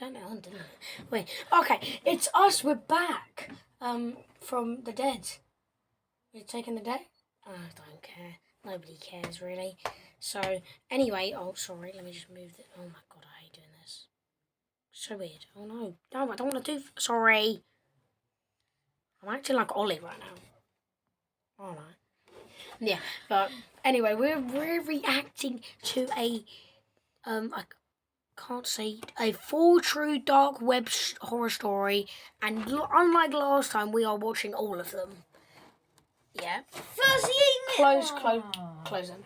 turned it on, didn't it? Wait, okay, it's us, we're back from the dead. We're taking the dead? I don't care. Nobody cares, really. So, anyway, oh, sorry, let me just move it. Oh my god, I hate doing this. So weird. Oh no, no, I don't want to do. Sorry. I'm acting like Ollie right now. Oh no. Yeah, but anyway, we're reacting to I can't say a full true dark web horror story, and unlike last time, we are watching all of them. Yeah. 38 minutes. Close them.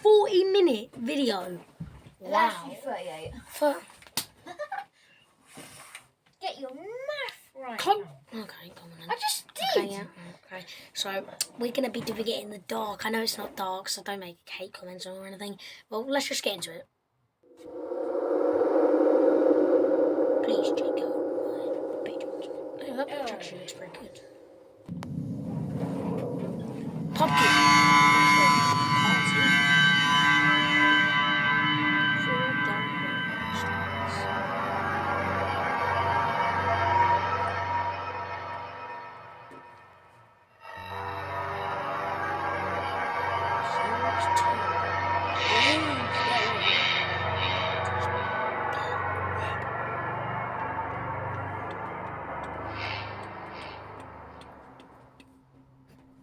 40-minute video. Wow. Actually 38. Get your math right. Okay, come on. I just did. Okay, yeah. Okay. So we're gonna be doing it in the dark. I know it's not dark, so don't make hate comments or anything. Well, let's just get into it. Please, Jacob. Hey, that picture actually looks pretty good. Pumpkin.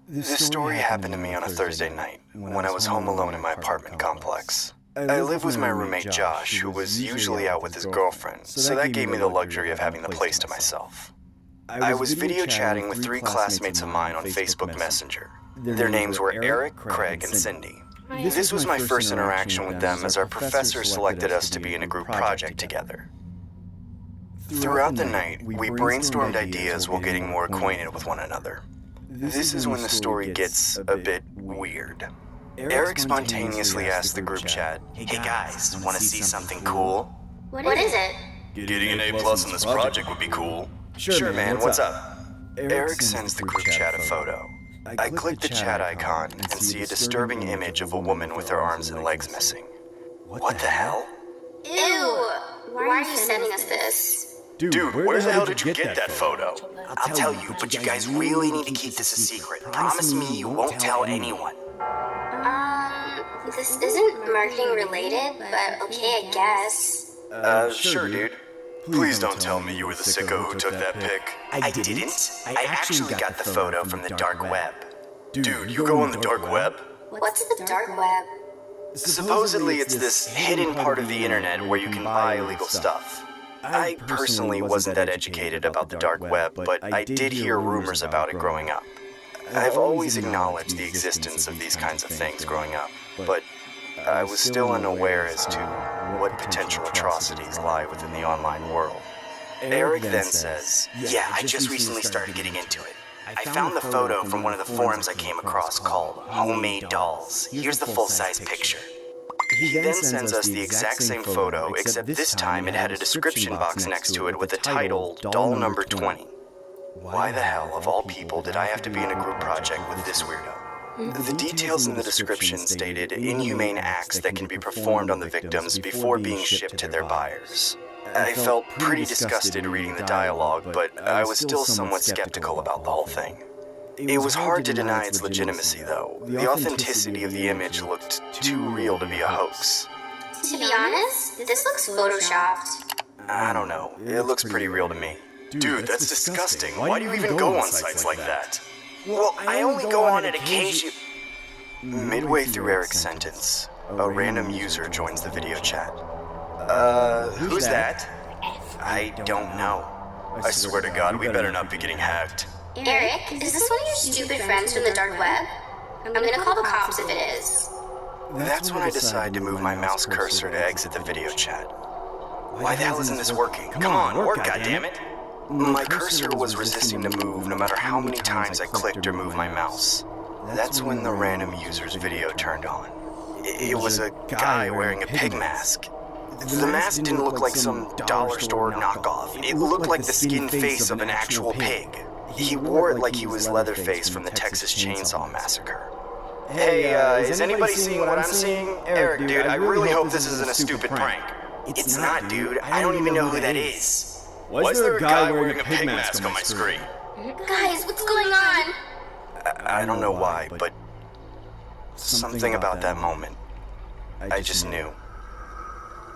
This story happened to me on a Thursday night, when I was home alone in my apartment complex. I live with my roommate Josh, who was usually out with his girlfriend, so that gave me the luxury of having the place to myself. I was video chatting with 3 classmates of mine on Facebook Messenger. Their names were Eric, Craig, and Cindy. This was my first interaction with them as our professor selected us to be in a group project together. Throughout the night, we brainstormed ideas while getting more acquainted with one another. This is when the story gets a bit weird. Eric spontaneously asked the group chat, "Hey guys, want to see something cool?" What is it? "Getting an A+ in this project would be cool." "Sure man, what's up?" Eric sends the group chat a photo. I click the chat icon and see a disturbing image of a woman with her arms and legs missing. What the hell? Ew! Why are you sending us this? Dude, where the hell did you get that photo? I'll tell you, but you guys really need to keep this a secret. Promise me you won't tell anyone. This isn't marketing related, but okay, I guess. Sure, dude. Please don't tell me you were the sicko who took that pic. I didn't. I actually got the photo from the dark web. Dude, you go on the dark web? What's the dark web? Supposedly it's this hidden part of the internet where you can buy illegal stuff. I personally wasn't that educated about the dark web, but I did hear rumors about it growing up. I've always acknowledged the existence of these kinds of things growing up, but I was still unaware as to what potential atrocities lie within the online world. Eric then says, "Yeah, I just recently started getting into it. I found the photo from one of the forums I came across called Homemade Dolls. Here's the full-size picture." He then sends us the exact same photo, except this time it had a description box next to it with the title, Doll Number 20. Why the hell, of all people, did I have to be in a group project with this weirdo? The details in the description stated inhumane acts that can be performed on the victims before being shipped to their buyers. I felt pretty disgusted reading the dialogue, but I was still somewhat skeptical about the whole thing. It was hard to deny its legitimacy, though. The authenticity of the image looked too real to be a hoax. To be honest, this looks photoshopped. I don't know. It looks pretty real to me. Dude, that's disgusting. Why do you even go on sites like that? Well, I only go on it occasionally. Midway through Eric's sentence, a random user joins the video chat. Who's that? I don't know. I swear to God, we better not be getting hacked. Eric, is this one of your stupid friends from the dark web? I'm gonna call the cops if it is. That's when I decide to move my mouse cursor to exit the video chat. Why the hell isn't this working? Come on, work, goddammit! My cursor was resisting to move no matter how many times I clicked or moved my mouse. That's when the random user's video turned on. It was a guy wearing a pig mask. The mask didn't look like some dollar store knockoff. It looked like the skin face of an actual pig. He wore it like he was Leatherface from the Texas Chainsaw Massacre. Hey, is anybody seeing what I'm seeing? Eric, dude, I really hope this isn't a stupid prank. It's not, dude. I don't even know who that is. Why is there a guy wearing a pig mask on my screen? Guys, what's going on? I don't know why, but something about that moment, I just knew.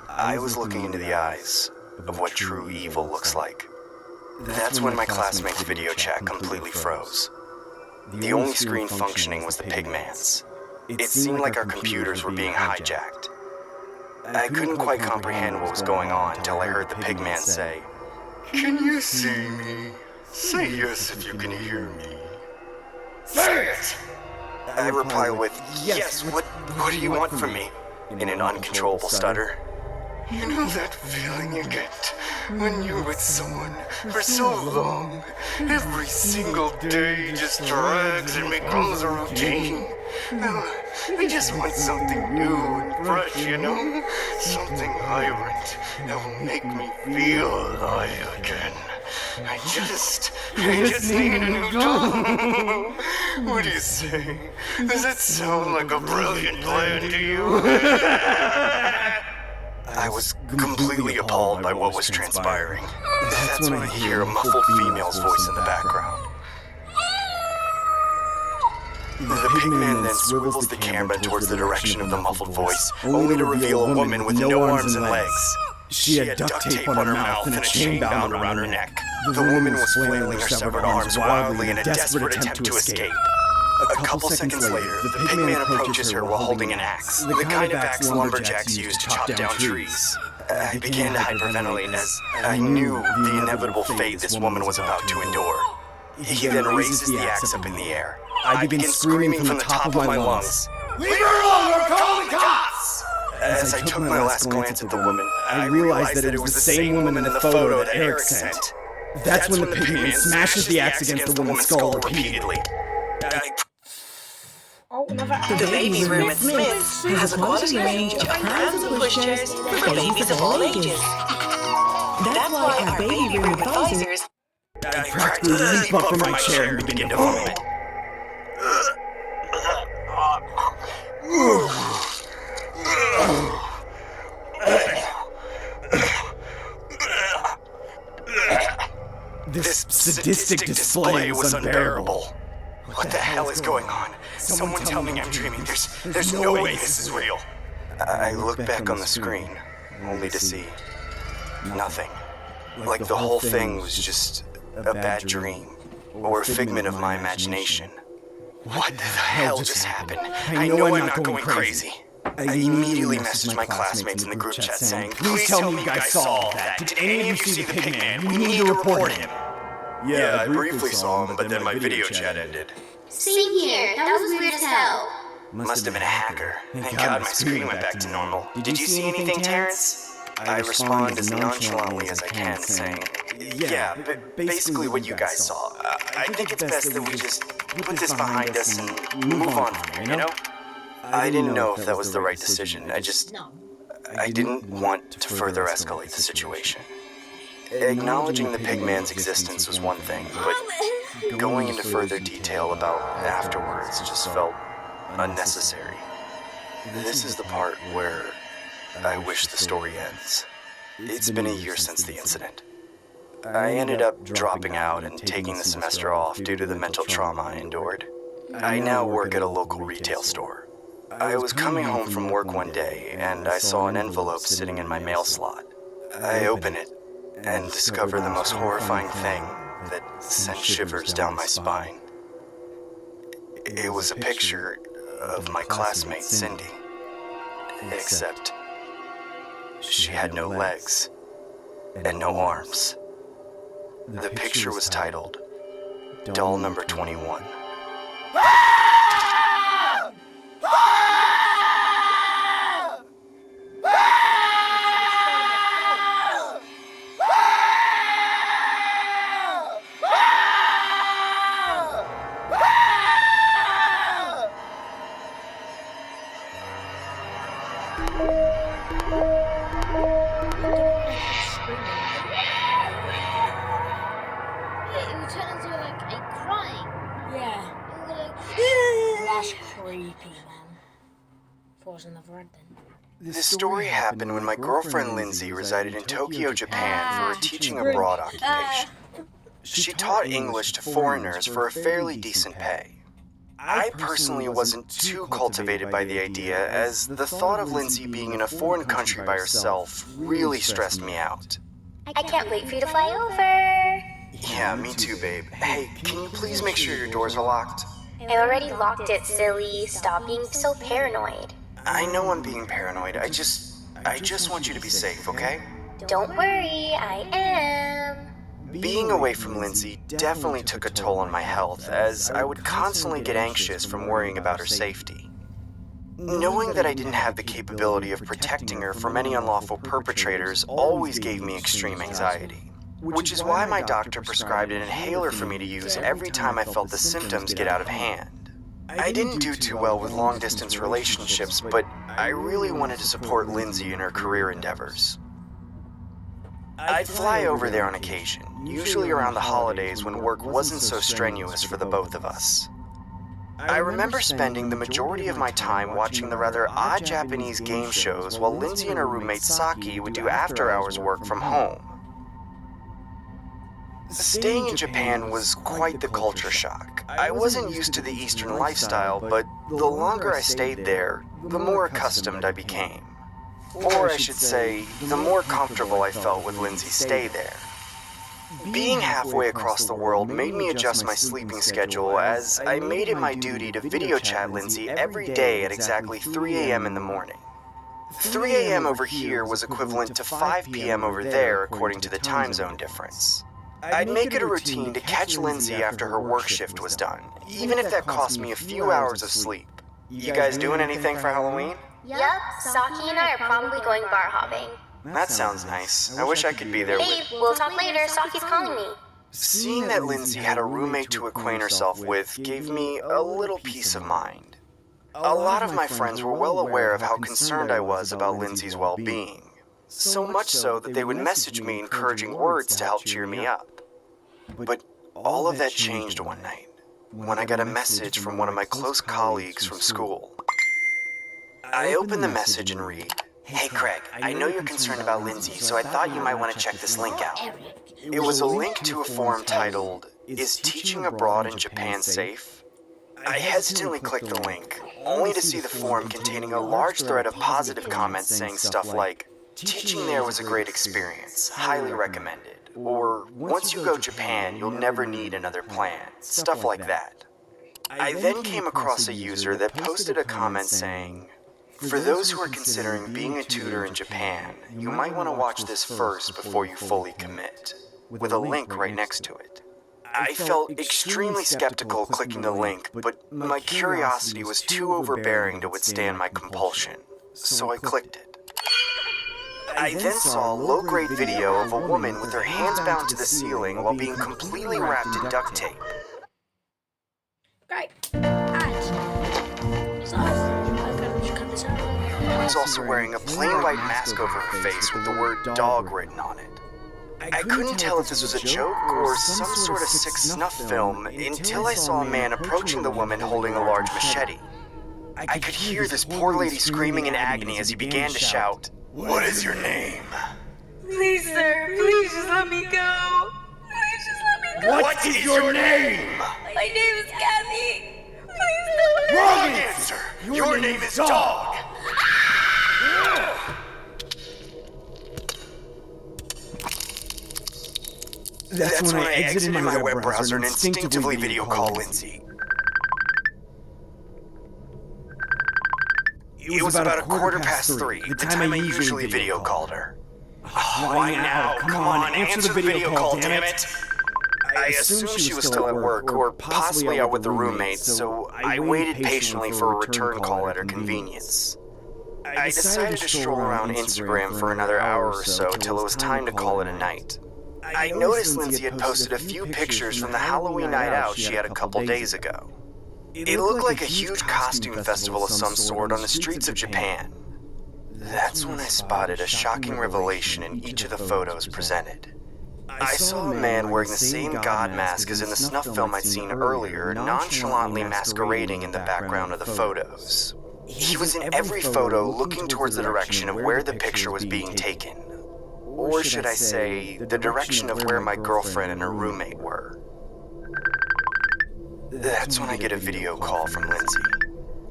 I was looking into the eyes of what true evil looks like. That's when my classmate's video chat completely froze. The only screen functioning was the pigman's. It seemed like our computers were being hijacked. I couldn't quite comprehend what was going on until I heard the pigman say, "Can you see me? Say yes if you can hear me." Say it! I reply with, "Yes, what do you want from me?" in an uncontrollable stutter. You know that feeling you get when you're with someone for so long? Every single day just drags and becomes a routine. Well, I just want something new and fresh, you know? Something vibrant that will make me feel alive again. I just need a new job. What do you say? Does that sound like a brilliant plan to you? I was completely appalled by what was transpiring. That's when I hear a muffled female's voice in the background. The pigman then swivels the camera towards the direction of the muffled voice, only to reveal a woman with no arms and legs. She had duct tape on her mouth and a chain bound around her neck. The woman was flailing her severed arms wildly in a desperate attempt to escape. A couple seconds later, the pigman approaches her while holding an axe, the kind of axe lumberjacks use to chop down trees. I began to hyperventilate as I knew the inevitable fate this woman was about to endure. He then raises the axe up in the air. I begin screaming from the top of my lungs, "Leave her alone or call the cops!" As I took my last glance at the woman, I realized that it was the same woman in the photo that Eric sent. That's when the pigman smashes the axe against the woman's skull repeatedly. The Baby Room at Smith's has a quality range of crowns and pushchairs for babies of all ages. That's why our Baby Room advisors... I practically leap up from my chair and begin to vomit. This sadistic display was unbearable. What the hell is going on? Someone tell me I'm dreaming. There's no way this is real. I look back on the screen, only to see nothing. Like the whole thing was just a bad dream, or a figment of my imagination. What the hell just happened? I know I'm not going crazy. I immediately messaged my classmates in the group chat saying, "Please tell me you guys saw all that. Did any of you see the pigman? We need to report him." Yeah, I briefly saw him, but then my video chat ended. Same here. That was weird as hell. Must have been a hacker. Thank God my screen went back to normal. Did you see anything, Terrence? I respond as nonchalantly as I can, saying, "Yeah, basically what you guys saw. I think it's best that we just put this behind us and move on from here, you know?" I didn't know if that was the right decision. I didn't want to further escalate the situation. Acknowledging the pigman's existence was one thing, but going into further detail about afterwards just felt unnecessary. This is the part where I wish the story ends. It's been a year since the incident. I ended up dropping out and taking the semester off due to the mental trauma I endured. I now work at a local retail store. I was coming home from work one day and I saw an envelope sitting in my mail slot. I open it and discover the most horrifying thing that sent shivers down my spine. It was a picture of my classmate Cindy, except she had no legs and no arms. The picture was titled Doll Number 21. It would turn into like a crying. Yeah. It would go like, That's creepy, man. If I was in the red then. This story happened when my girlfriend Lindsay resided in Tokyo, Japan for a teaching abroad occupation. She taught English to foreigners for a fairly decent pay. I personally wasn't too cultivated by the idea, as the thought of Lindsay being in a foreign country by herself really stressed me out. I can't wait for you to fly over. Yeah, me too, babe. Hey, can you please make sure your doors are locked? I already locked it, silly. Stop being so paranoid. I know I'm being paranoid. I just want you to be safe, okay? Don't worry, I am. Being away from Lindsay definitely took a toll on my health, as I would constantly get anxious from worrying about her safety. Knowing that I didn't have the capability of protecting her from any unlawful perpetrators always gave me extreme anxiety, which is why my doctor prescribed an inhaler for me to use every time I felt the symptoms get out of hand. I didn't do too well with long-distance relationships, but I really wanted to support Lindsay in her career endeavors. I'd fly over there on occasion, usually around the holidays when work wasn't so strenuous for the both of us. I remember spending the majority of my time watching the rather odd Japanese game shows while Lindsay and her roommate Saki would do after-hours work from home. Staying in Japan was quite the culture shock. I wasn't used to the Eastern lifestyle, but the longer I stayed there, the more accustomed I became. Or I should say, the more comfortable I felt with Lindsay's stay there. Being halfway across the world made me adjust my sleeping schedule, as I made it my duty to video chat Lindsay every day at exactly 3 a.m. in the morning. 3 a.m. over here was equivalent to 5 p.m. over there according to the time zone difference. I'd make it a routine to catch Lindsay after her work shift was done, even if that cost me a few hours of sleep. You guys doing anything for Halloween? Yup, Saki and I are probably going bar hopping. That sounds nice. I wish I could be there Babe, with... we'll talk later. Saki's calling me. Seeing that Lindsay had a roommate to acquaint herself with gave me a little peace of mind. A lot of my friends were well aware of how concerned I was about Lindsay's well-being. So much so that they would message me encouraging words to help cheer me up. But all of that changed one night, when I got a message from one of my close colleagues from school. I opened the message and read, "Hey Craig, I know you're concerned about Lindsay, so I thought you might want to check this link out." It was a link to a forum titled, "Is Teaching Abroad in Japan Safe?" I hesitantly clicked the link, only to see the forum containing a large thread of positive comments saying stuff like, "Teaching there was a great experience, highly recommended," or "Once you go Japan, you'll never need another plan," stuff like that. I then came across a user that posted a comment saying, "For those who are considering being a tutor in Japan, you might want to watch this first before you fully commit," with a link right next to it. I felt extremely skeptical clicking the link, but my curiosity was too overbearing to withstand my compulsion, so I clicked it. I then saw a low-grade video of a woman with her hands bound to the ceiling while being completely wrapped in duct tape. Great. And so I'm going to cut this out. She was also wearing a plain white mask over her face with the word dog written on it. I couldn't tell if this was a joke or some sort of sick snuff film until I saw a man approaching the woman holding a large machete. I could hear this poor lady screaming in agony as he began to shout, "What is your name?" Please, sir, please just let me go. Please just let me go. What is your name? My name is Kathy. Please don't hurt me. Wrong answer! Your name is Dog! That's when I exited my web browser and instinctively video called Lindsay. It was about 3:15, the time I usually video called her. Why now? Come on, answer the video call, damn it! I assumed she was still at work, or possibly out with a roommate, so I waited patiently for a return call at her convenience. I decided to stroll around Instagram for another hour or so till it was time to call it a night. I noticed Lindsay had posted a few pictures from the Halloween night out she had a couple days ago. It looked like a huge costume festival of some sort on the streets of Japan. That's when I spotted a shocking revelation in each of the photos presented. I saw a man wearing the same god mask as in the snuff film I'd seen earlier, nonchalantly masquerading in the background of the photos. He was in every photo looking towards the direction of where the picture was being taken. Or should I say, the direction of where my girlfriend and her roommate were. That's when I get a video call from Lindsay.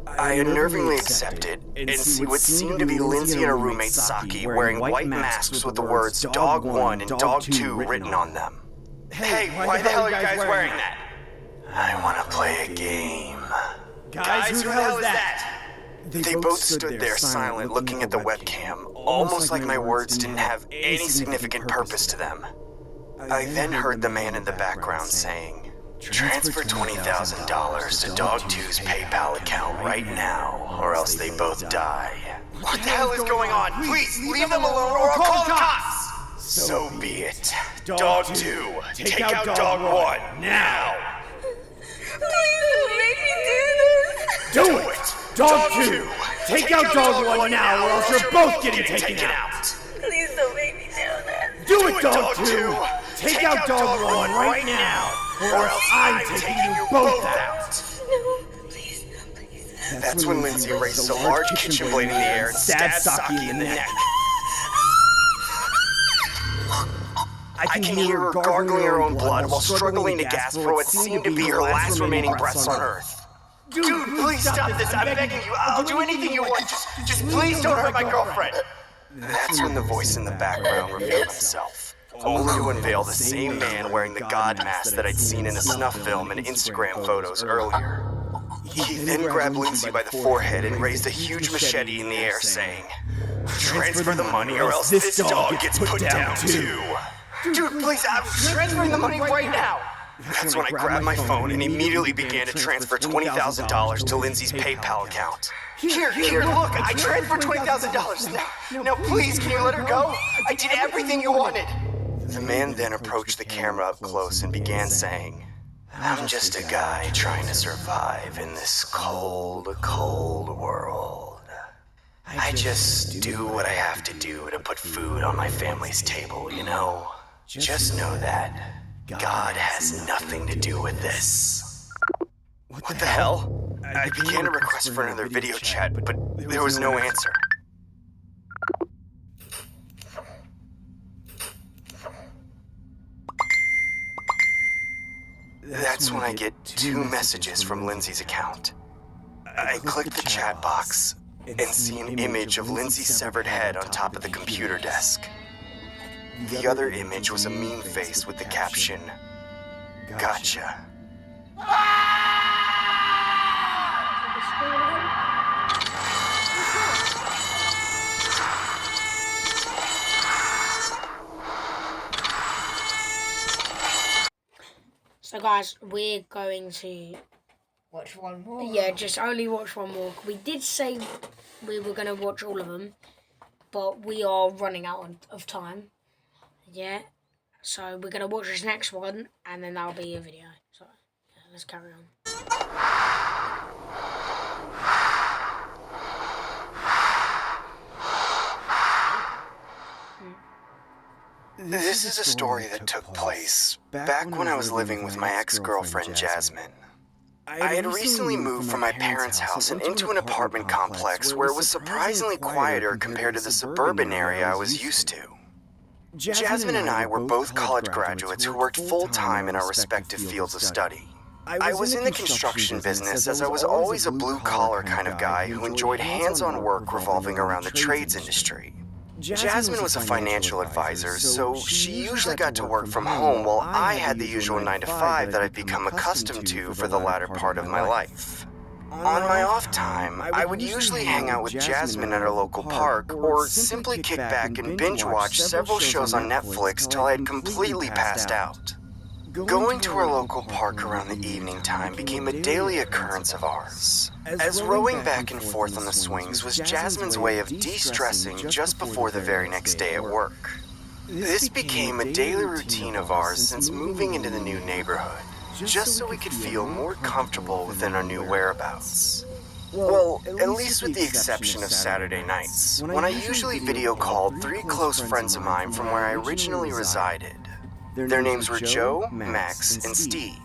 I unnervingly accept it and see what seemed to be Lindsay and her roommate Saki wearing white masks with the words Dog 1 and Dog 2 written on them. Hey, why the hell are you guys wearing that? I want to play a game. Guys, who the hell is that? They both stood there silent, looking at the webcam, almost like my words didn't have any significant purpose to them. I then heard the man in the background saying, "Transfer $20,000 to Dog 2's PayPal account right now, or else they both die." What the hell is going on? Please, leave them alone or I'll call the cops! So be it. Dog 2, take out Dog 1, now! Do it! Dog 2, take out Dog 1 now, or else you're both getting taken out! Please don't make me do that. Do it, Dog 2! Take out Dog 1 right now, or else I'm taking you both out! No, please, please. That's when Lindsay raises a large kitchen blade in the air and stabs Saki in the neck. I can hear her gargling her own blood while struggling to gasp for what seemed to be her last remaining breaths on Earth. Dude, please stop this, I'm begging you. I'll do anything you want. Just please don't hurt my girlfriend. That's when the voice in the background revealed himself, only to unveil the same man wearing the god mask that I'd seen in a snuff film and Instagram photos earlier. He then grabbed Lindsay by the forehead and raised a huge machete in the air, saying, "Transfer the money or else this dog gets put down too." Dude, please, I'm transferring the money right now. That's when I grabbed my phone and immediately began to transfer $20,000 to Lindsay's PayPal account. Here, look, I transferred $20,000. Now, please, can you let her go? I did everything you wanted. The man then approached the camera up close and began saying, "I'm just a guy trying to survive in this cold, cold world. I just do what I have to do to put food on my family's table, you know? Just know that God has nothing to do with this." What the hell? I began a request for another video chat, but there was no answer. That's when I get 2 messages from Lindsay's account. I click the chat box and see an image of Lindsay's severed head on top of the computer desk. The other image was a mean face with the caption, "Gotcha." So guys, we're going to Watch one more. Yeah, just only watch one more. We did say we were going to watch all of them, but we are running out of time. Yeah, so we're going to watch this next one, and then that'll be a video. So, yeah, let's carry on. This is a story that took place back when I was living with my ex-girlfriend Jasmine. I had recently moved from my parents' house and into an apartment complex where it was surprisingly quieter compared to the suburban area I was used to. Jasmine and I were both college graduates who worked full-time in our respective fields of study. I was in the construction business as I was always a blue-collar kind of guy who enjoyed hands-on work revolving around the trades industry. Jasmine was a financial advisor, so she usually got to work from home while I had the usual 9-to-5 that I'd become accustomed to for the latter part of my life. On my off time, I would usually hang out with Jasmine at our local park, or simply kick back and binge watch several shows on Netflix till I had completely passed out. Going to our local park around the evening time became a daily occurrence of ours, as rowing back and forth on the swings was Jasmine's way of de-stressing just before the very next day at work. This became a daily routine of ours since moving into the new neighborhood, just so we could feel more comfortable within our new whereabouts. Well, at least with the exception of Saturday nights, when I usually video called 3 close friends of mine from where I originally resided. Their names were Joe, Max, and Steve.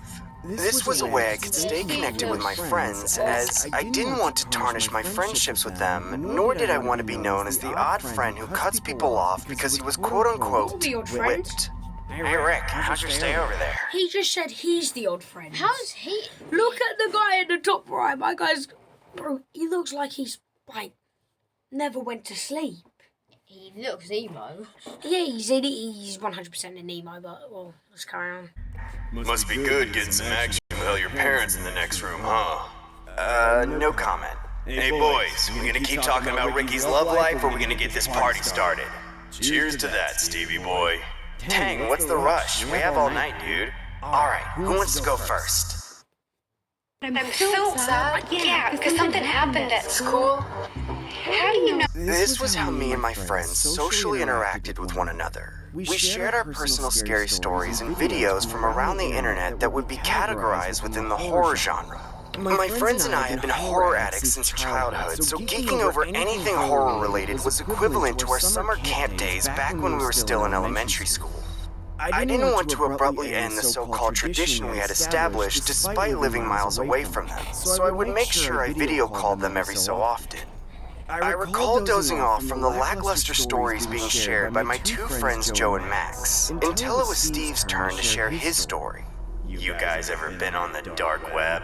This was a way I could stay connected with my friends, as I didn't want to tarnish my friendships with them, nor did I want to be known as the odd friend who cuts people off because he was quote-unquote The odd friend? whipped. Hey Rick, how'd your stay over there? He just said he's the odd friend. How's he? Look at the guy in the top right. My guy's... Bro, he looks like he's, like, never went to sleep. He looks emo. Yeah, he's 100% an emo, but, well, let's carry on. Must be good getting some action with all your parents in the next room, huh? No comment. Hey boys, we gonna keep talking about Ricky's love life, or we gonna get this party started? Cheers to that, Stevie boy. Tang, what's the rush? We have all night, dude. Alright, who wants to go first? I'm so sad. Yeah, because something happened at school. How do you know? This was how me and my friends socially interacted with one another. We shared our personal scary stories and videos from around the internet that would be categorized within the horror genre. My friends and I have been horror addicts since childhood, so geeking over anything horror-related was equivalent to our summer camp days back when we were still in elementary school. I didn't want to abruptly end the so-called tradition we had established despite living miles away from them, so I would make sure I video called them every so often. I recall dozing off from the lackluster stories being shared by my two friends Joe and Max, until it was Steve's turn to share his story. You guys ever been on the dark web?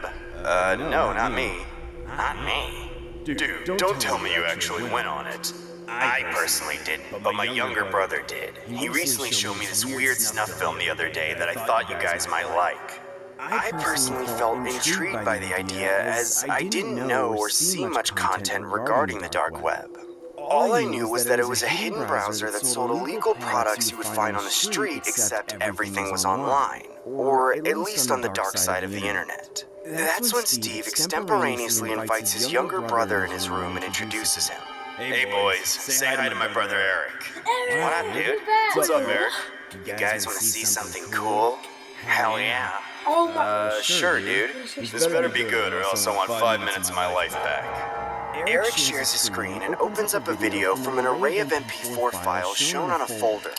No, not me. Not me. Dude, don't tell me you actually went on it. I personally didn't, but my younger brother did. He recently showed me this weird snuff film the other day that I thought you guys might like. I personally felt intrigued by the idea, as I didn't know or see much content regarding the dark web. All I knew was that it was a hidden browser that sold illegal products you would find on the street, except everything was online, or at least on the dark side of the internet. That's when Steve extemporaneously invites his younger brother in his room and introduces him. Hey boys, say hi to my brother Eric. What up, dude? What's up, Eric? You guys want to see something cool? Hell yeah. Oh my... Sure, dude. This better be good, or else I want 5 minutes of my life back. Eric shares his screen and opens up a video from an array of MP4 files shown on a folder.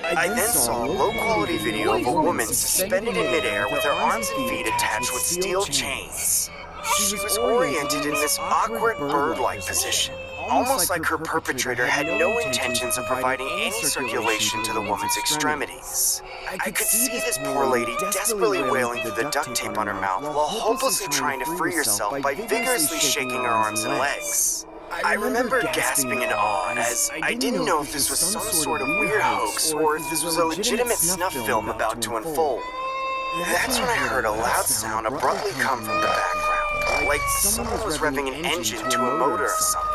I then saw a low-quality video of a woman suspended in midair with her arms and feet attached with steel chains. She was oriented in this awkward bird-like position, almost like her perpetrator had no intentions of providing any circulation to the woman's extremities. I could see this poor lady desperately wailing through the duct tape on her mouth while hopelessly trying to free herself by vigorously shaking her arms and legs. I remember gasping in awe, as I didn't know if this was some sort of weird hoax or if this was a legitimate snuff film about to unfold. That's when I heard a loud sound abruptly come from the background, like someone was revving an engine to a motor or something.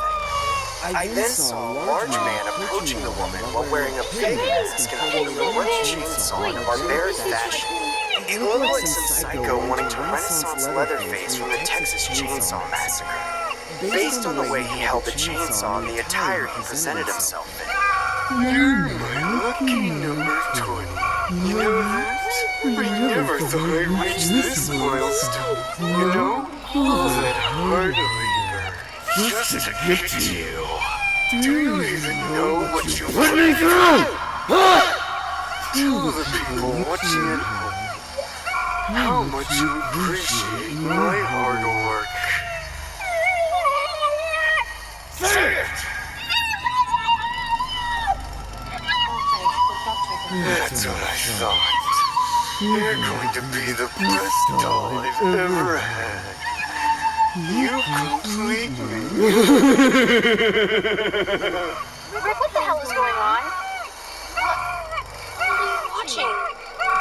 I then saw a large man approaching the woman while wearing a big mask and holding a large chainsaw in a barbaric fashion. It looked like some psycho wanting to Renaissance Leatherface from the Texas Chainsaw Massacre, based on the way he held the chainsaw and the attire he presented himself in. You're my lucky number 20. You know that? I never thought I'd reach this milestone, you know? That heart of labor, just to get to you. Do you even know what you put me through? Tell the people watching at home how much you appreciate my hard work. Say it! That's what I thought. You're going to be the best doll I've ever had. You complete me. Rick, what the hell is going on? What are you watching?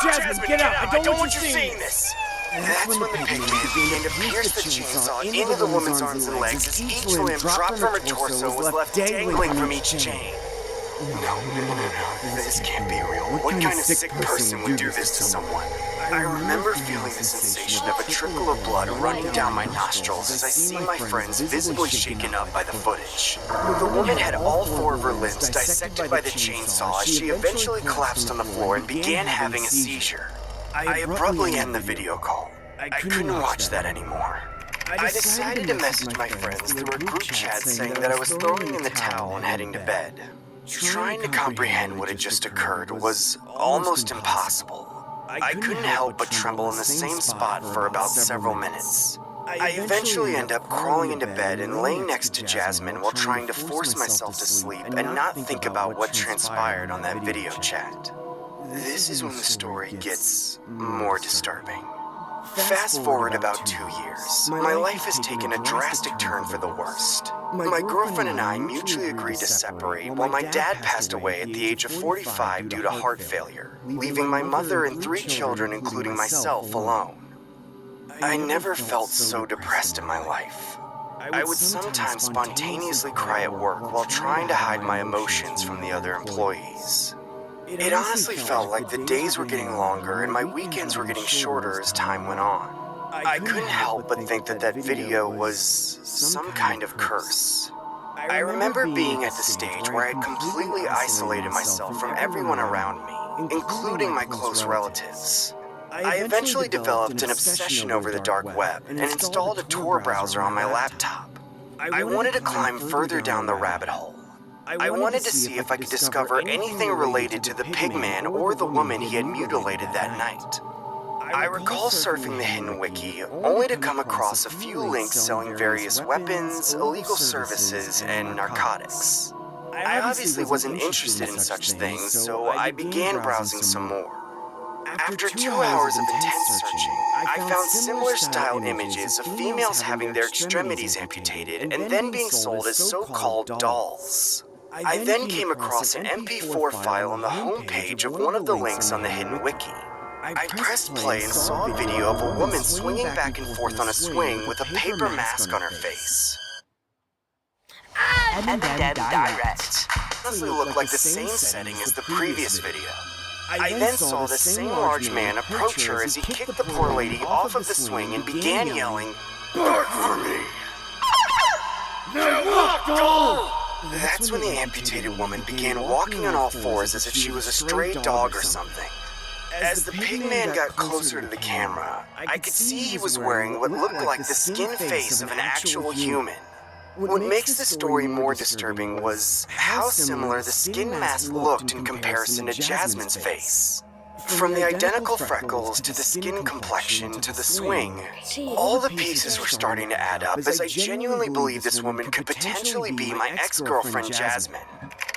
Jasmine, get out! I don't want you seeing this. That's when the pigman began to pierce the chainsaw into the woman's arms and legs as each limb dropped from her torso was left dangling from each chain. No. This can't be real. What kind of sick person would do this to someone? I remember feeling the sensation of a trickle of blood running down my nostrils as I see my friends visibly shaken up by the footage. The woman had all 4 of her limbs dissected by the chainsaw as she eventually collapsed on the floor and began having a seizure. I abruptly ended the video call. I couldn't watch that anymore. I decided to message my friends through a group chat saying that I was throwing in the towel and heading to bed. Trying to comprehend what had just occurred was almost impossible. I couldn't help but tremble in the same spot for about several minutes. I eventually end up crawling into bed and laying next to Jasmine while trying to force myself to sleep and not think about what transpired on that video chat. This is when the story gets more disturbing. Fast forward about 2 years. My life has taken a drastic turn for the worst. My girlfriend and I mutually agreed to separate while my dad passed away at the age of 45 due to heart failure, leaving my mother and 3 children, including myself, alone. I never felt so depressed in my life. I would sometimes spontaneously cry at work while trying to hide my emotions from the other employees. It honestly felt like the days were getting longer and my weekends were getting shorter as time went on. I couldn't help but think that that video was some kind of curse. I remember being at the stage where I had completely isolated myself from everyone around me, including my close relatives. I eventually developed an obsession over the dark web and installed a Tor browser on my laptop. I wanted to climb further down the rabbit hole. I wanted to see if I could discover anything related to the pigman or the woman he had mutilated that night. I recall surfing the Hidden Wiki only to come across a few links selling various weapons, illegal services, and narcotics. I obviously wasn't interested in such things, so I began browsing some more. After 2 hours of intense searching, I found similar style images of females having their extremities amputated and then being sold as so-called dolls. I then came across an MP4 file on the homepage of one of the links on the Hidden Wiki. I pressed play and saw a video of a woman swinging back and forth on a swing with a paper mask on her face. And then direct. Honestly looked like the same setting as the previous video. I then saw the same large man approach her as he kicked the poor lady off of the swing and began yelling, "Bark for me!" Now walk, doll! That's when the amputated woman began walking on all fours as if she was a stray dog or something. As the pigman got closer to the camera, I could see he was wearing what looked like the skin face of an actual human. What makes the story more disturbing was how similar the skin mask looked in comparison to Jasmine's face. From the identical freckles to the skin complexion to the swing, all the pieces were starting to add up as I genuinely believed this woman could potentially be my ex-girlfriend Jasmine.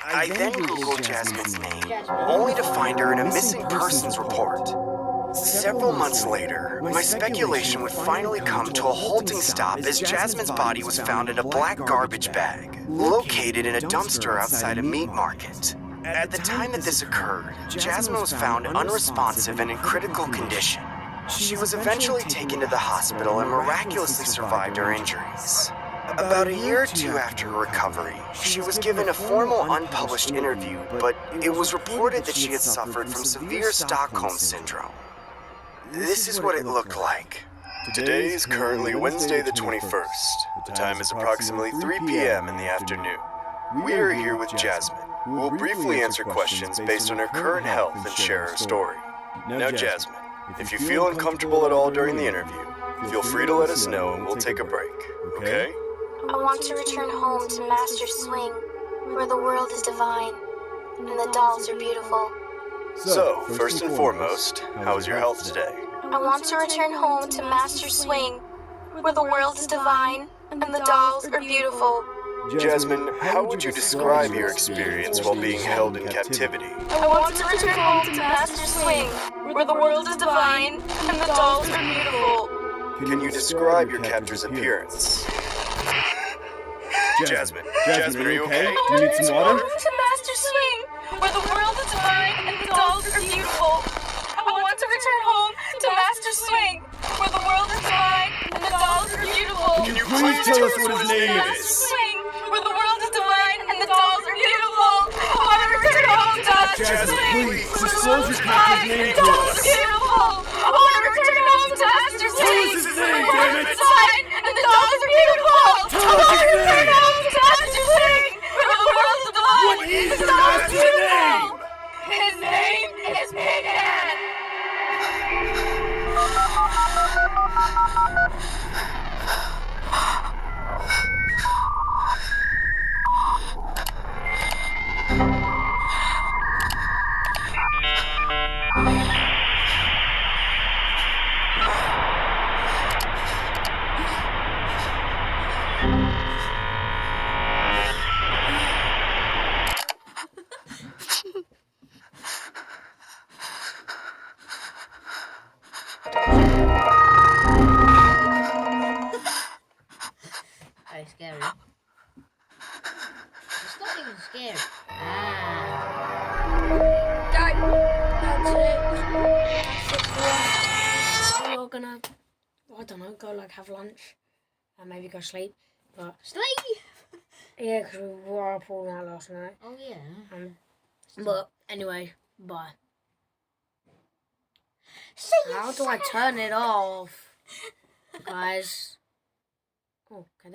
I then Googled Jasmine's name, only to find her in a missing persons report. Several months later, my speculation would finally come to a halting stop as Jasmine's body was found in a black garbage bag, located in a dumpster outside a meat market. At the time that this occurred, Jasmine was found unresponsive and in critical condition. She was eventually taken to the hospital and miraculously survived her injuries. About a year or 2 after her recovery, she was given a formal unpublished interview, but it was reported that she had suffered from severe Stockholm Syndrome. This is what it looked like. Today is currently Wednesday the 21st. The time is approximately 3 p.m. in the afternoon. We are here with Jasmine, who will briefly answer questions based on her current health and share her story. Now, Jasmine, if you feel uncomfortable at all during the interview, feel free to let us know and we'll take a break, okay? I want to return home to Master Swing, where the world is divine, and the dolls are beautiful. So, first and foremost, how is your health today? I want to return home to Master Swing, where the world is divine, and the dolls are beautiful. Jasmine, how would you describe your experience while being held in captivity? I want to return home to Master Swing, where the world is divine, and the dolls are beautiful. Can you describe your captor's appearance? Jasmine, are you okay? Do you need some water? To Master Swing, where the world is divine and the dolls are beautiful. I want to return home to Master Swing, where the world is divine and the dolls are beautiful. Can you Please tell us what his name Master is. Swing, where the world is divine and the dolls are beautiful. I want to return home to Master Jasmine, Swing, please, where the disclose world your is captor's divine name and to the dolls us. are beautiful. I want to return home to Master Swing, Tell us his name, where the world damn is it. divine and the dolls are beautiful. Tell I us want to his return name. home to Master Swing, where the world is divine What is and the your dolls are master's beautiful. name? His name is Big Ed. very scary. It's not even scary. Ah. That's it. We're gonna, I don't know, go like have lunch and maybe go sleep. But Sleep! yeah, because we were up all night last night. Oh, yeah. But anyway, bye. See you How do I turn it off, guys? Oh, okay.